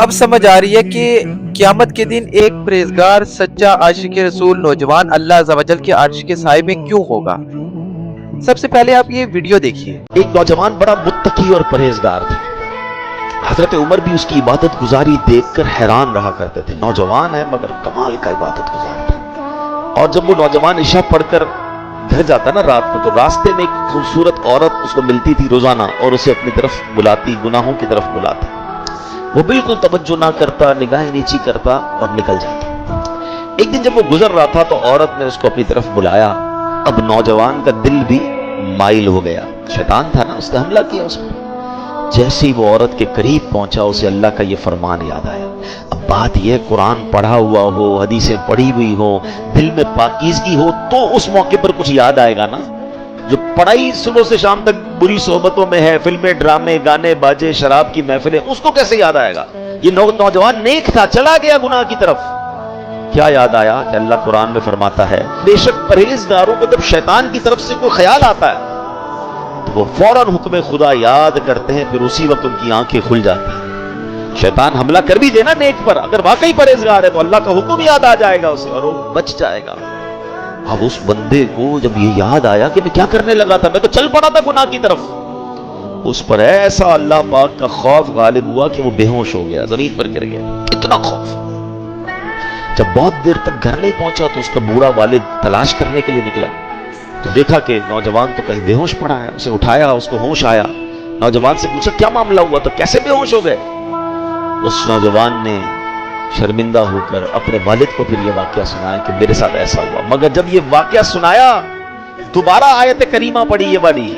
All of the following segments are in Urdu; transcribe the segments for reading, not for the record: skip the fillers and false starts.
اب سمجھ آ رہی ہے کہ قیامت کے دن ایک پرہیزگار سچا عاشق رسول نوجوان اللہ عز و جل کے عرش کے سائے میں کیوں ہوگا۔ سب سے پہلے آپ یہ ویڈیو دیکھیے۔ ایک نوجوان بڑا متقی اور پرہیزگار تھا۔ حضرت عمر بھی اس کی عبادت گزاری دیکھ کر حیران رہا کرتے تھے۔ نوجوان ہے مگر کمال کا عبادت گزار تھا۔ اور جب وہ نوجوان عشاء پڑھ کر گھر جاتا نا رات میں، تو راستے میں ایک خوبصورت عورت اس کو ملتی تھی روزانہ اور اسے اپنی طرف بلاتی، گناہوں کی طرف بلاتی۔ وہ بالکل توجہ نہ کرتا، نگاہیں نیچی کرتا اور نکل جاتا۔ ایک دن جب وہ گزر رہا تھا تو عورت نے اس کو اپنی طرف بلایا۔ اب نوجوان کا دل بھی مائل ہو گیا، شیطان تھا نا، اس نے حملہ کیا اس پر۔ جیسے ہی وہ عورت کے قریب پہنچا اسے اللہ کا یہ فرمان یاد آیا۔ اب بات یہ قرآن پڑھا ہوا ہو، حدیثیں پڑھی ہوئی ہو، دل میں پاکیزگی ہو تو اس موقع پر کچھ یاد آئے گا نا۔ جو پڑھائی صبح سے شام تک بری صحبتوں میں ہے، فلمیں، ڈرامے، گانے باجے، شراب کی محفلیں، اس کو کیسے یاد آئے گا؟ یہ نوجوان نیک تھا، چلا گیا گناہ کی طرف۔ کیا یاد آیا کہ اللہ قرآن میں فرماتا ہے بے شک پرہیزگاروں کو جب شیطان کی طرف سے کوئی خیال آتا ہے تو وہ فوراً حکم خدا یاد کرتے ہیں، پھر اسی وقت ان کی آنکھیں کھل جاتی ہیں۔ شیطان حملہ کر بھی دینا نیک پر، اگر واقعی پرہیزگار ہے تو اللہ کا حکم یاد آ جائے گا اسے اور وہ بچ جائے گا۔ اب اس بندے کو جب یہ یاد آیا کہ میں کیا کرنے لگا تھا، میں تو چل پڑا تھا گناہ کی طرف، اس پر ایسا اللہ پاک کا خوف غالب ہوا کہ وہ بے ہوش ہو گیا، زمین پر گر گیا۔ اتنا خوف۔ جب بہت دیر تک گھر نہیں پہنچا تو اس کا بوڑھا والد تلاش کرنے کے لیے نکلا تو دیکھا کہ نوجوان تو کہیں بے ہوش پڑا ہے۔ اسے اٹھایا، اس کو ہوش آیا۔ نوجوان سے پوچھا کیا معاملہ ہوا، تو کیسے بے ہوش ہو گئے؟ اس نوجوان نے شرمندہ ہو کر اپنے والد کو پھر یہ واقعہ سنایا کہ میرے ساتھ ایسا ہوا۔ مگر جب یہ واقعہ سنایا دوبارہ آیت کریمہ پڑھی یہ والی،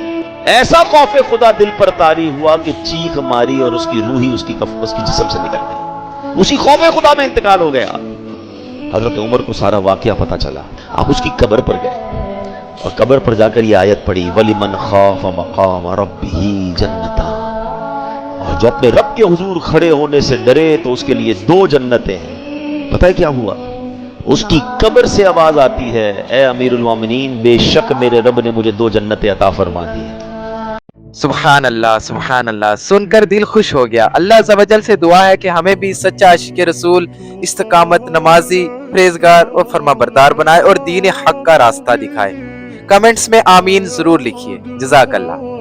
ایسا خوف خدا دل پر طاری ہوا کہ چیخ ماری اور اس کی روح ہی اس کی جسم سے نکل گئی۔ اسی خوف خدا میں انتقال ہو گیا۔ حضرت عمر کو سارا واقعہ پتا چلا۔ آپ اس کی قبر پر گئے اور قبر پر جا کر یہ آیت پڑھی وَلِمَنْ خَافَ مَقَامَ رَبِّهِ جَنَّتَانِ، اور جو اپنے رب کے حضور کھڑے ہونے سے ڈرے تو اس کے لیے 2 جنتیں ہیں۔ پتہ ہے کیا ہوا؟ اس کی قبر سے آواز آتی ہے اے امیر المومنین، بے شک میرے رب نے مجھے 2 جنتیں عطا فرما دی ہیں۔ سبحان اللہ، سبحان اللہ، سن کر دل خوش ہو گیا۔ اللہ عز و جل سے دعا ہے کہ ہمیں بھی سچا عاشق رسول، استقامت، نمازی، پرہیزگار اور فرما بردار بنائے اور دین حق کا راستہ دکھائے۔ کمنٹس میں آمین ضرور لکھیے۔ جزاک اللہ۔